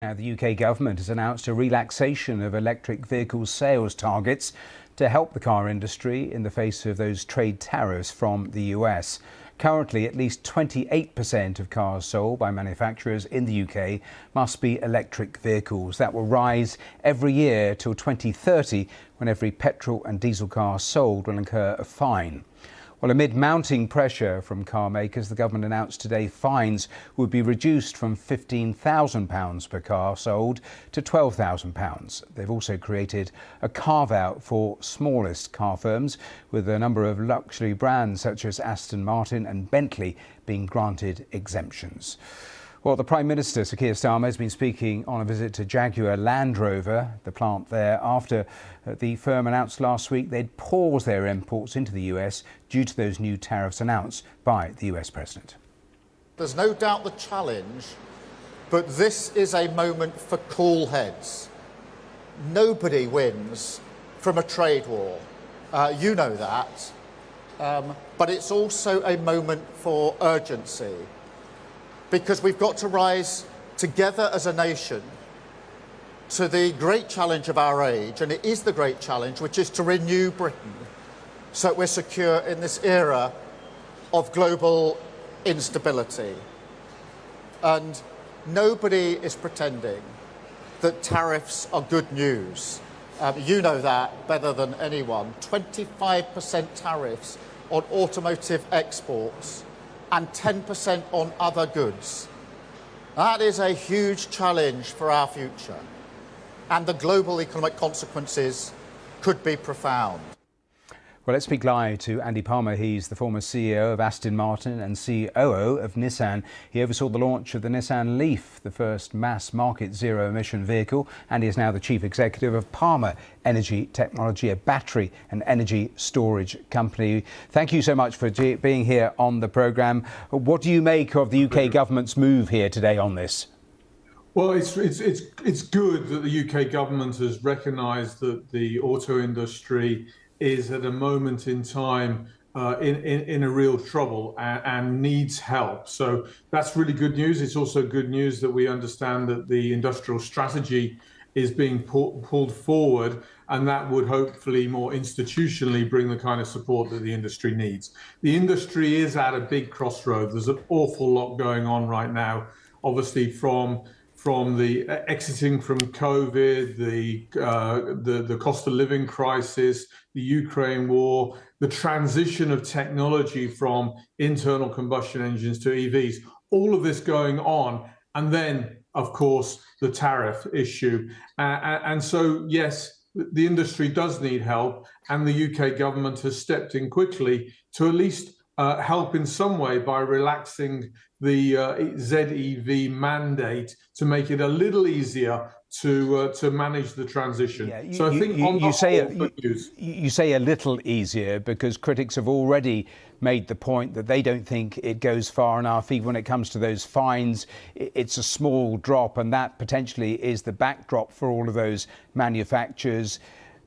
Now, the UK government has announced a relaxation of electric vehicle sales targets to help the car industry in the face of those trade tariffs from the US. Currently, at least 28% of cars sold by manufacturers in the UK must be electric vehicles. That will rise every year till 2030, when every petrol and diesel car sold will incur a fine. Well, amid mounting pressure from car makers, the government announced today fines would be reduced from £15,000 per car sold to £12,000. They've also created a carve-out for smallest car firms, with a number of luxury brands such as Aston Martin and Bentley being granted exemptions. Well, the Prime Minister, Sir Keir Starmer, has been speaking on a visit to Jaguar Land Rover, the plant there, after the firm announced last week they'd pause their imports into the US due to those new tariffs announced by the US President. There's no doubt the challenge, but this is a moment for cool heads. Nobody wins from a trade war. You know that. But it's also a moment for urgency, because we've got to rise together as a nation to the great challenge of our age, and it is the great challenge, which is to renew Britain so that we're secure in this era of global instability. And nobody is pretending that tariffs are good news. You know that better than anyone. 25% tariffs on automotive exports and 10% on other goods. That is a huge challenge for our future, and the global economic consequences could be profound. Well, let's speak live to Andy Palmer. He's the former CEO of Aston Martin and COO of Nissan. He oversaw the launch of the Nissan Leaf, the first mass-market zero-emission vehicle, and he is now the chief executive of Palmer Energy Technology, a battery and energy storage company. Thank you so much for being here on the programme. What do you make of the UK government's move here today on this? Well, it's good that the UK government has recognised that the auto industry is at a moment in time in a real trouble and needs help. So that's really good news. It's also good news that we understand that the industrial strategy is being pulled forward, and that would hopefully more institutionally bring the kind of support that the industry needs. The industry is at a big crossroads. There's an awful lot going on right now, obviously from the exiting from COVID, the cost of living crisis, the Ukraine war, the transition of technology from internal combustion engines to EVs, all of this going on. And then, of course, the tariff issue. And so, yes, the industry does need help, and the UK government has stepped in quickly to at least help in some way by relaxing the ZEV mandate to make it a little easier to manage the transition. Yeah, so I think you say a little easier because critics have already made the point that they don't think it goes far enough. Even when it comes to those fines, it's a small drop, and that potentially is the backdrop for all of those manufacturers.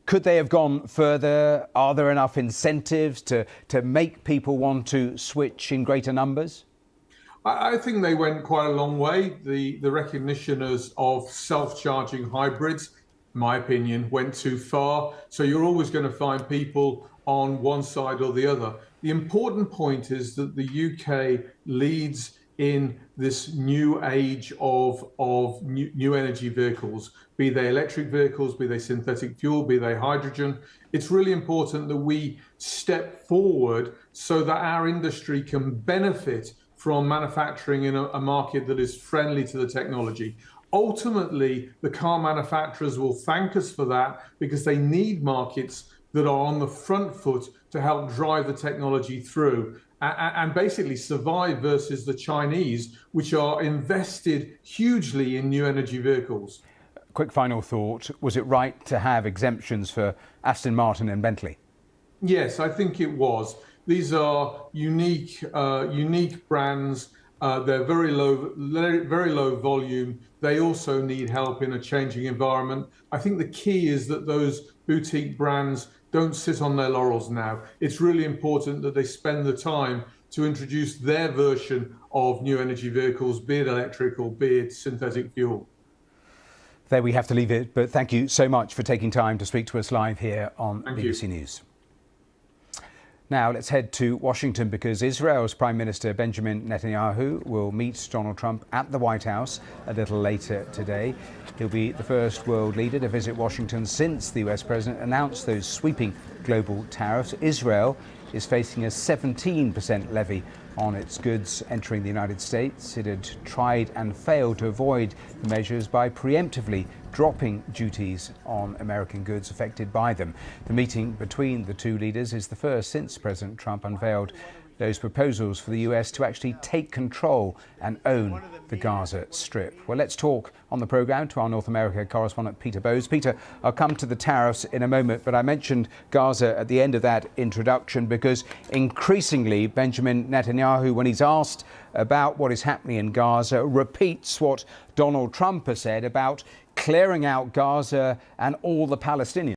Could they have gone further? Are there enough incentives to make people want to switch in greater numbers? I think they went quite a long way. The recognition of self-charging hybrids, in my opinion, went too far. So you're always going to find people on one side or the other. The important point is that the UK leads in this new age of new energy vehicles, be they electric vehicles, be they synthetic fuel, be they hydrogen. It's really important that we step forward so that our industry can benefit from manufacturing in a market that is friendly to the technology. Ultimately, the car manufacturers will thank us for that, because they need markets that are on the front foot to help drive the technology through and basically survive versus the Chinese, which are invested hugely in new energy vehicles. Quick final thought. Was it right to have exemptions for Aston Martin and Bentley? Yes, I think it was. These are unique brands. They're very low volume. They also need help in a changing environment. I think the key is that those boutique brands don't sit on their laurels now. It's really important that they spend the time to introduce their version of new energy vehicles, be it electric or be it synthetic fuel. There we have to leave it, but thank you so much for taking time to speak to us live here on BBC News. Now let's head to Washington because Israel's Prime Minister Benjamin Netanyahu will meet Donald Trump at the White House a little later today. He'll be the first world leader to visit Washington since the US president announced those sweeping global tariffs. Israel is facing a 17% levy on its goods entering the United States. It had tried and failed to avoid the measures by preemptively dropping duties on American goods affected by them. The meeting between the two leaders is the first since President Trump unveiled those proposals for the US to actually take control and own the Gaza Strip. Well, let's talk on the programme to our North America correspondent Peter Bowes. Peter, I'll come to the tariffs in a moment, but I mentioned Gaza at the end of that introduction because increasingly Benjamin Netanyahu, when he's asked about what is happening in Gaza, repeats what Donald Trump has said about clearing out Gaza and all the Palestinians.